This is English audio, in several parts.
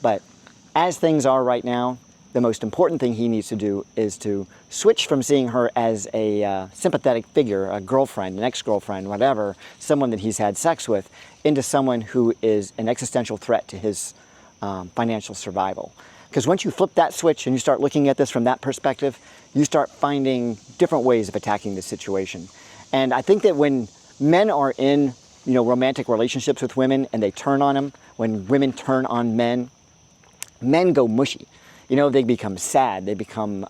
But as things are right now, the most important thing he needs to do is to switch from seeing her as a sympathetic figure, a girlfriend, an ex-girlfriend, whatever, someone that he's had sex with, into someone who is an existential threat to his financial survival. Because once you flip that switch and you start looking at this from that perspective, you start finding different ways of attacking the situation. And I think that when men are in romantic relationships with women and they turn on them, when women turn on men, men go mushy. They become sad. They become,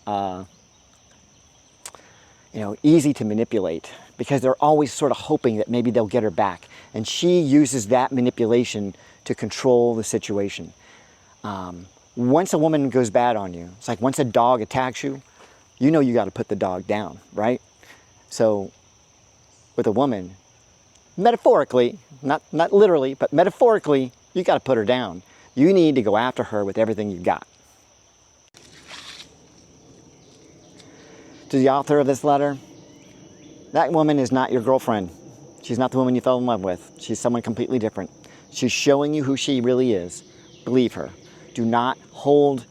easy to manipulate because they're always sort of hoping that maybe they'll get her back. And she uses that manipulation to control the situation. Once a woman goes bad on you, it's like once a dog attacks you, you got to put the dog down, right? So with a woman, metaphorically, not literally, but metaphorically, you got to put her down. You need to go after her with everything you've got. To the author of this letter, that woman is not your girlfriend. She's not the woman you fell in love with. She's someone completely different. She's showing you who she really is. Believe her. Do not hold,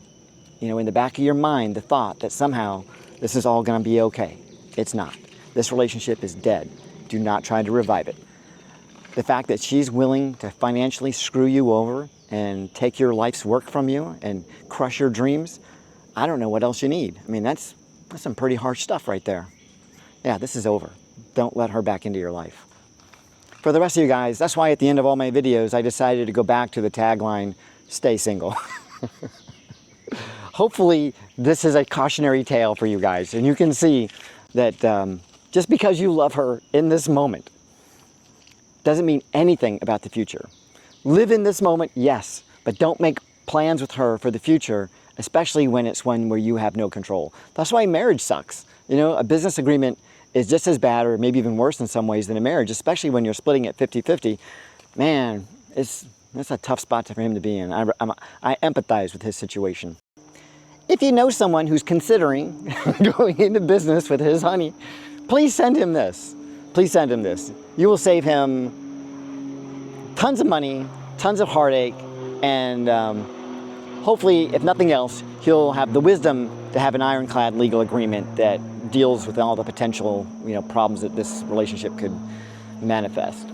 in the back of your mind the thought that somehow this is all going to be okay. It's not. This relationship is dead. Do not try to revive it. The fact that she's willing to financially screw you over and take your life's work from you and crush your dreams, I don't know what else you need. I mean, that's some pretty harsh stuff right there. Yeah, this is over. Don't let her back into your life. For the rest of you guys, that's why at the end of all my videos, I decided to go back to the tagline, stay single. Hopefully, this is a cautionary tale for you guys. And you can see that just because you love her in this moment doesn't mean anything about the future. Live in this moment, yes, but don't make plans with her for the future, especially when it's one where you have no control. That's why marriage sucks. A business agreement is just as bad or maybe even worse in some ways than a marriage, especially when you're splitting it 50-50. Man, that's a tough spot for him to be in. I empathize with his situation. If you know someone who's considering going into business with his honey, please send him this. Please send him this. You will save him tons of money, tons of heartache, and hopefully, if nothing else, he'll have the wisdom to have an ironclad legal agreement that deals with all the potential, problems that this relationship could manifest.